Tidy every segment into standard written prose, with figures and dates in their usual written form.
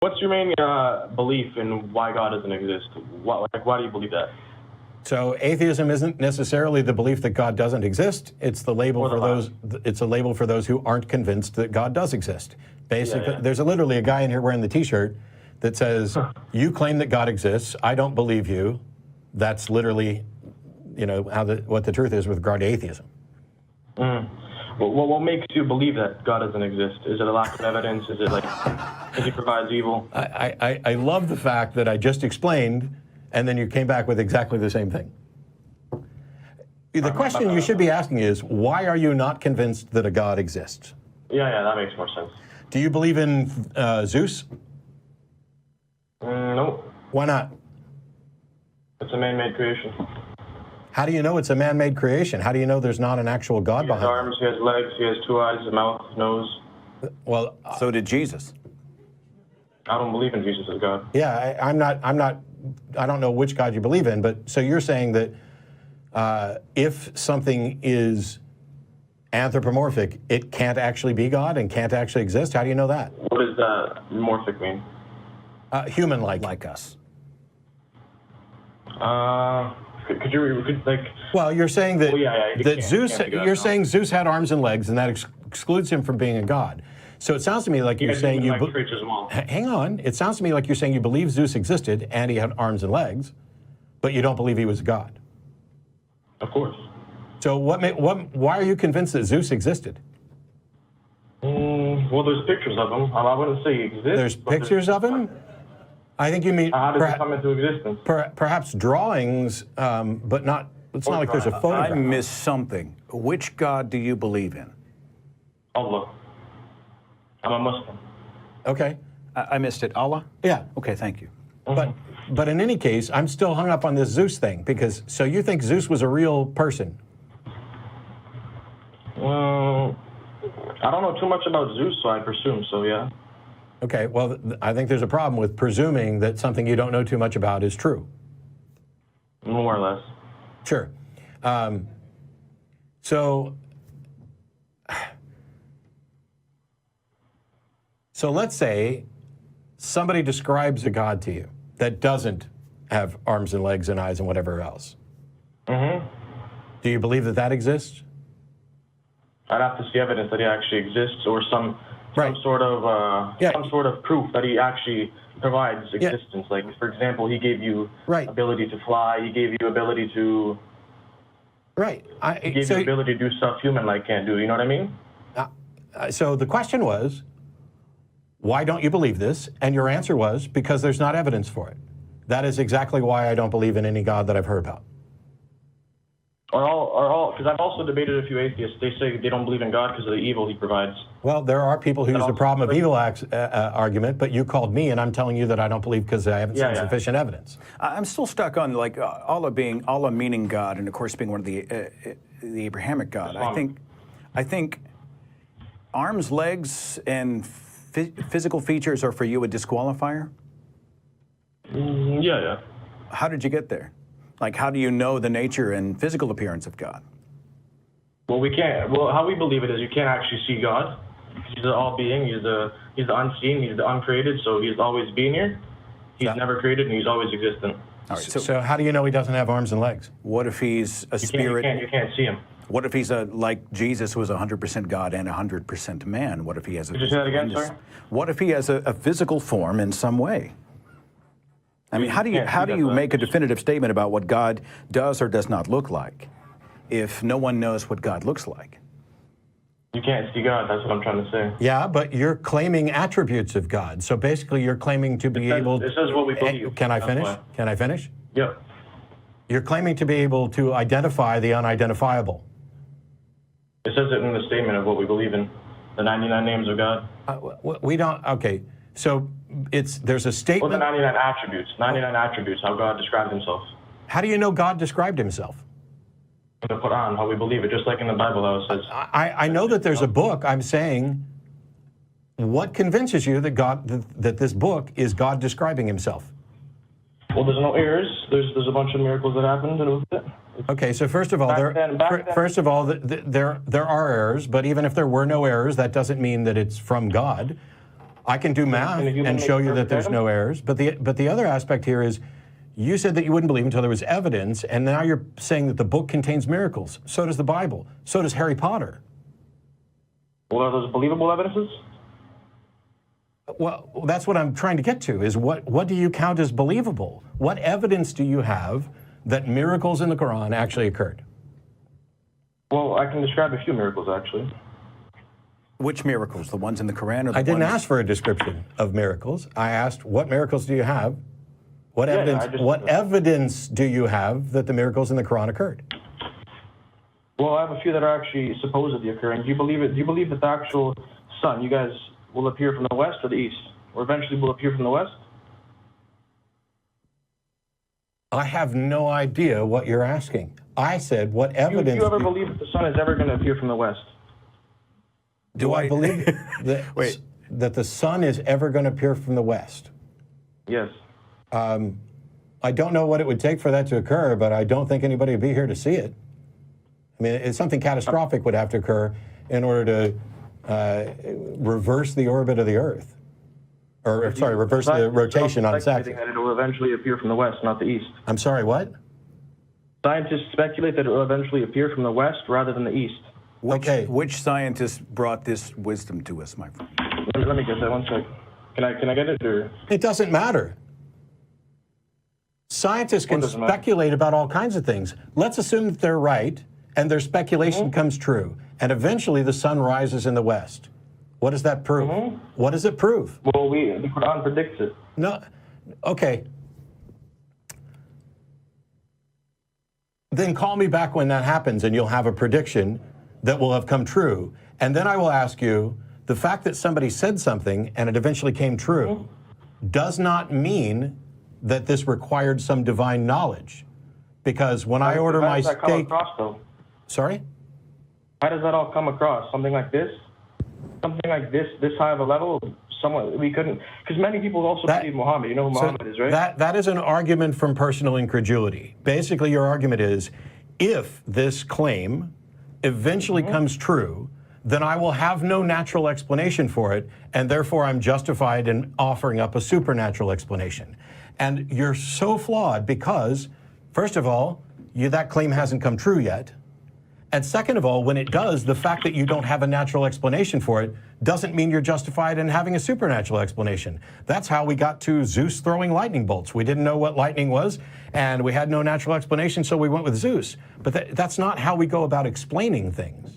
What's your main belief in why God doesn't exist? Why do you believe that? So atheism isn't necessarily the belief that God doesn't exist. It's the label for those. It's a label for those who aren't convinced that God does exist. Basically, there's literally a guy in here wearing the T-shirt that says, "You claim that God exists. I don't believe you." That's literally, what the truth is with regard to atheism. Well, what makes you believe that God doesn't exist? Is it a lack of evidence? Is it because he provides evil? I love the fact that I just explained, and then you came back with exactly the same thing. The question you should be asking is, why are you not convinced that a God exists? Yeah, that makes more sense. Do you believe in Zeus? No. Why not? It's a man-made creation. How do you know it's a man-made creation? How do you know there's not an actual God behind it? He has arms, he has legs, he has 2 eyes, a mouth, nose. Well, so did Jesus. I don't believe in Jesus as God. Yeah, I don't know which God you believe in, but so you're saying that if something is anthropomorphic, it can't actually be God and can't actually exist? How do you know that? What does morphic mean? Human-like. Like us. Could you repeat, Well, you're saying that, You're saying Zeus had arms and legs, and that excludes him from being a god. So it sounds to me like you're saying you... Hang on. It sounds to me like you're saying you believe Zeus existed and he had arms and legs, but you don't believe he was a god. Of course. So why are you convinced that Zeus existed? Well, there's pictures of him. I wouldn't say he exists. There's pictures of him? I think you mean... How does it come into existence? Perhaps drawings, but not... It's not like there's a photograph. I missed something. Which God do you believe in? Allah. I'm a Muslim. Okay. I missed it. Allah? Yeah. Okay, thank you. But in any case, I'm still hung up on this Zeus thing, because, so you think Zeus was a real person? I don't know too much about Zeus, so I presume so, yeah. Okay, well, I think there's a problem with presuming that something you don't know too much about is true. More or less. Sure. So let's say somebody describes a God to you that doesn't have arms and legs and eyes and whatever else. Mm-hmm. Do you believe that that exists? I'd have to see evidence that he actually exists, or some sort of proof that he actually provides existence. Like, for example, he gave you ability to fly. He gave you ability to. He gave you ability to do stuff human-like can't do. You know what I mean? So the question was, why don't you believe this? And your answer was, because there's not evidence for it. That is exactly why I don't believe in any God that I've heard about. Because I've also debated a few atheists. They say they don't believe in God because of the evil he provides. Well, there are people who use the problem of evil argument, but you called me, and I'm telling you that I don't believe because I haven't seen sufficient evidence. I'm still stuck on Allah meaning God, and of course being one of the Abrahamic God. I think arms, legs, and physical features are for you a disqualifier. Yeah. How did you get there? Like, how do you know the nature and physical appearance of God? Well, we can't. Well, how we believe it is you can't actually see God. He's the all-being. He's the unseen. He's the uncreated. So he's always been here. He's never created, and he's always existent. All right. So how do you know he doesn't have arms and legs? What if he's a spirit? You can't see him. What if he's like Jesus was 100% God and 100% man? What if he has a? Could you say that again, sorry? What if he has a physical form in some way? I mean, how do you make a definitive statement about what God does or does not look like if no one knows what God looks like? You can't see God, that's what I'm trying to say. Yeah, but you're claiming attributes of God. So basically you're claiming to be able... This is what we believe. Can I finish? Can I finish? Yeah. You're claiming to be able to identify the unidentifiable. It says it in the statement of what we believe in, the 99 names of God. We don't... Okay, so there's a statement... Well, the 99 attributes, how God described himself. How do you know God described himself? In the Quran, how we believe it, just like in the Bible, how it says. I know that there's a book. I'm saying, what convinces you that that this book is God describing himself? Well, there's no errors. There's a bunch of miracles that happened with it. Okay, so first of all, there are errors, but even if there were no errors, that doesn't mean that it's from God. I can do math and show you that there's no errors. But the other aspect here is, you said that you wouldn't believe until there was evidence, and now you're saying that the book contains miracles. So does the Bible. So does Harry Potter. Well, are those believable evidences? Well, that's what I'm trying to get to, is what do you count as believable? What evidence do you have that miracles in the Quran actually occurred? Well, I can describe a few miracles, actually. Which miracles? The ones in the Quran or the I didn't ask for a description of miracles. I asked, what miracles do you have? What evidence do you have that the miracles in the Quran occurred? Well, I have a few that are actually supposedly occurring. Do you believe it? Do you believe that the actual sun, you guys, will appear from the west or the east? Or eventually will appear from the west? I have no idea what you're asking. I said, what evidence... Do you ever believe that the sun is ever going to appear from the west? Do I believe that the sun is ever going to appear from the west? Yes. I don't know what it would take for that to occur, but I don't think anybody would be here to see it. I mean, it's something catastrophic would have to occur in order to reverse the orbit of the Earth. Or, sorry, reverse the rotation on its axis. That it will eventually appear from the west, not the east. I'm sorry, what? Scientists speculate that it will eventually appear from the west rather than the east. Which scientist brought this wisdom to us, my friend? Let me get that one sec. Can I get it, or? It doesn't matter. Scientists can speculate about all kinds of things. Let's assume that they're right, and their speculation comes true, and eventually the sun rises in the west. What does that prove? What does it prove? Well, the Quran predicts it. No, okay. Then call me back when that happens, and you'll have a prediction that will have come true. And then I will ask you, the fact that somebody said something and it eventually came true does not mean that this required some divine knowledge. Because when I order my steak... How does that come across, though? Sorry? How does that all come across? Something like this? Something like this high of a level? We couldn't... Because many people also believe Muhammad. You know who Muhammad is, right? That is an argument from personal incredulity. Basically, your argument is, if this claim eventually comes true, then I will have no natural explanation for it, and therefore I'm justified in offering up a supernatural explanation. And you're so flawed because, first of all, that claim hasn't come true yet. And second of all, when it does, the fact that you don't have a natural explanation for it doesn't mean you're justified in having a supernatural explanation. That's how we got to Zeus throwing lightning bolts. We didn't know what lightning was, and we had no natural explanation, so we went with Zeus. But that's not how we go about explaining things.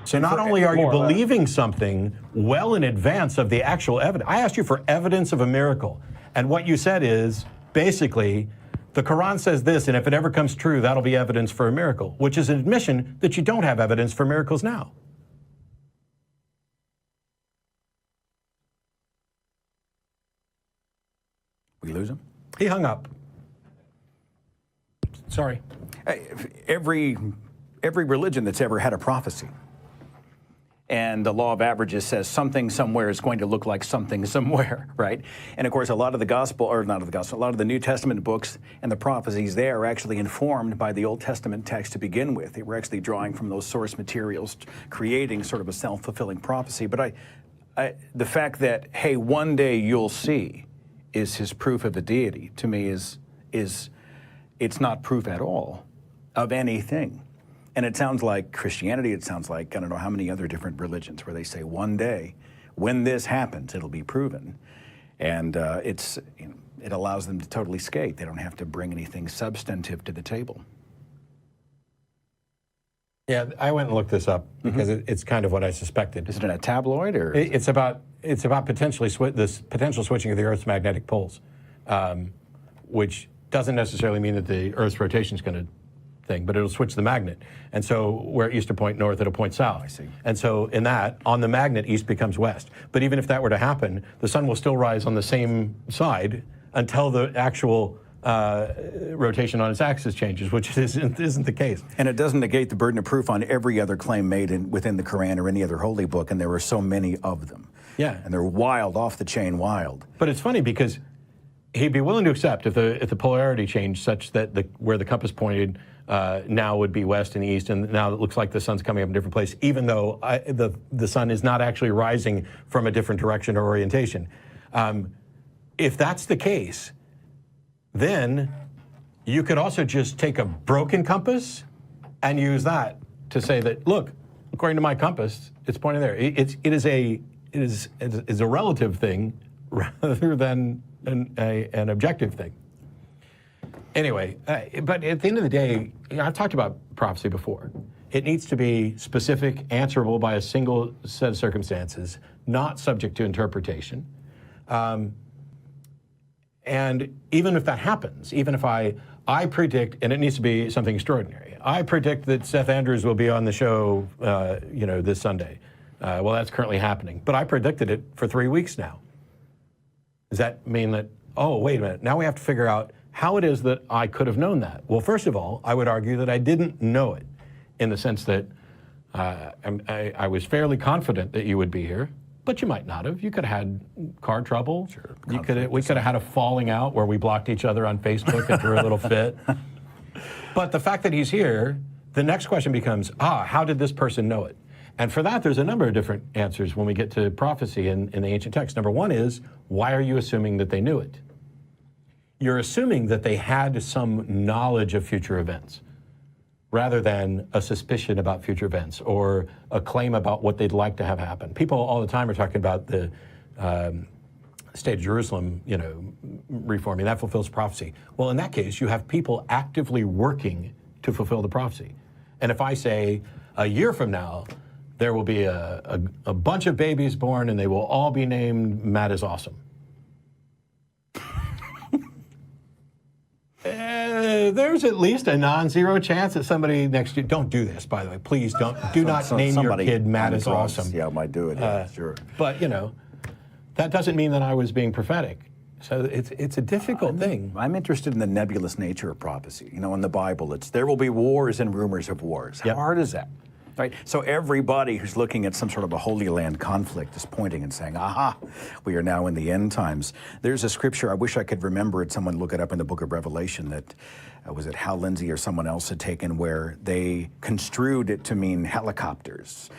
So not only are you believing something well in advance of the actual evidence, I asked you for evidence of a miracle, and what you said is, basically, the Quran says this, and if it ever comes true, that'll be evidence for a miracle, which is an admission that you don't have evidence for miracles now. We lose him? He hung up. Sorry. Every religion that's ever had a prophecy, and the law of averages says something somewhere is going to look like something somewhere, right? And of course, a lot of the a lot of the New Testament books and the prophecies there are actually informed by the Old Testament text to begin with. They were actually drawing from those source materials, creating sort of a self-fulfilling prophecy. But the fact that, hey, one day you'll see, is his proof of a deity, to me is it's not proof at all of anything. And it sounds like Christianity, it sounds like, I don't know how many other different religions where they say one day, when this happens, it'll be proven. And it allows them to totally skate. They don't have to bring anything substantive to the table. Yeah, I went and looked this up because it's kind of what I suspected. Is it in a tabloid, or? It's about potentially this potential switching of the Earth's magnetic poles, which doesn't necessarily mean that the Earth's rotation is going to thing, but it'll switch the magnet. And so where it used to point north, it'll point south. I see. And so in that, on the magnet, east becomes west. But even if that were to happen, the sun will still rise on the same side until the actual rotation on its axis changes, which isn't the case. And it doesn't negate the burden of proof on every other claim made within the Quran or any other holy book, and there are so many of them. Yeah. And they're wild, off the chain wild. But it's funny because he'd be willing to accept if the polarity changed such that where the compass pointed now would be west and east, and now it looks like the sun's coming up in a different place, even though the sun is not actually rising from a different direction or orientation. If that's the case, then you could also just take a broken compass and use that to say that, look, according to my compass, it's pointing there. It is a relative thing rather than an objective thing. Anyway, but at the end of the day, I've talked about prophecy before. It needs to be specific, answerable by a single set of circumstances, not subject to interpretation. And even if that happens, even if I predict, and it needs to be something extraordinary, I predict that Seth Andrews will be on the show, this Sunday. Well, that's currently happening, but I predicted it for 3 weeks now. Does that mean that, oh, wait a minute, now we have to figure out how it is that I could have known that? Well, first of all, I would argue that I didn't know it in the sense that I was fairly confident that you would be here, but you might not have. You could have had car trouble. Sure. We could have had a falling out where we blocked each other on Facebook and threw a little fit. But the fact that he's here, the next question becomes, how did this person know it? And for that, there's a number of different answers when we get to prophecy in the ancient text. Number one is, why are you assuming that they knew it? You're assuming that they had some knowledge of future events rather than a suspicion about future events or a claim about what they'd like to have happen. People all the time are talking about the state of Jerusalem, reforming. That fulfills prophecy. Well, in that case, you have people actively working to fulfill the prophecy. And if I say a year from now, there will be a bunch of babies born and they will all be named Matt is Awesome. There's at least a non-zero chance that somebody next year, don't do this, by the way, please do not name your kid Matt is Awesome. Yeah, might do it, yeah, sure. But, that doesn't mean that I was being prophetic. So it's a difficult thing. I'm interested in the nebulous nature of prophecy. In the Bible, it's there will be wars and rumors of wars. How hard is that? Right? So everybody who's looking at some sort of a Holy Land conflict is pointing and saying, aha, we are now in the end times. There's a scripture, I wish I could remember it, someone look it up in the book of Revelation, that was it Hal Lindsey or someone else had taken, where they construed it to mean helicopters,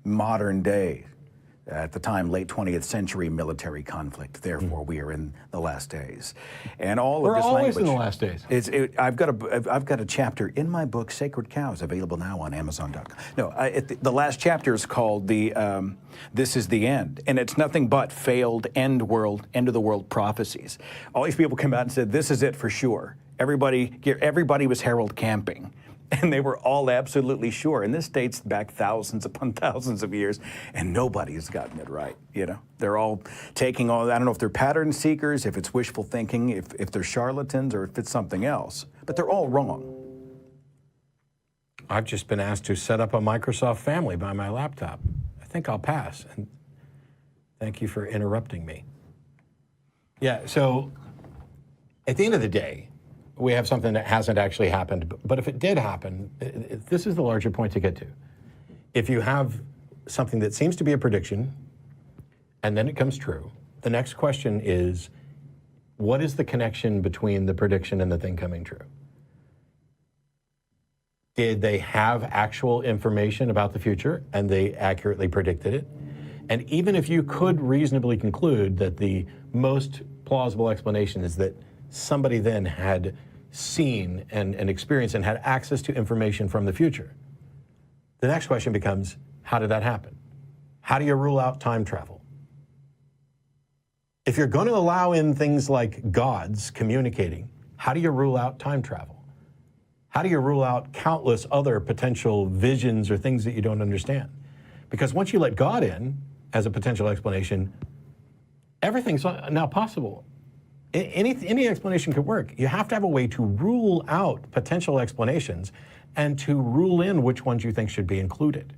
modern day, at the time, late 20th century military conflict. Therefore, we are in the last days. And all of this language. We're always in the last days. I've got a chapter in my book, Sacred Cows, available now on Amazon.com. No, the last chapter is called This is the End. And it's nothing but failed end of the world prophecies. All these people came out and said, this is it for sure. Everybody was Harold Camping. And they were all absolutely sure. And this dates back thousands upon thousands of years, and nobody has gotten it right. They're all taking I don't know if they're pattern seekers, if it's wishful thinking, if they're charlatans, or if it's something else. But they're all wrong. I've just been asked to set up a Microsoft Family by my laptop. I think I'll pass. And thank you for interrupting me. Yeah, so at the end of the day, we have something that hasn't actually happened, but if it did happen, this is the larger point to get to. If you have something that seems to be a prediction, and then it comes true, the next question is, what is the connection between the prediction and the thing coming true? Did they have actual information about the future, and they accurately predicted it? And even if you could reasonably conclude that the most plausible explanation is that somebody then had seen and experienced and had access to information from the future. The next question becomes, how did that happen? How do you rule out time travel? If you're going to allow in things like gods communicating, how do you rule out time travel? How do you rule out countless other potential visions or things that you don't understand? Because once you let God in as a potential explanation, everything's now possible. Any explanation could work. You have to have a way to rule out potential explanations and to rule in which ones you think should be included.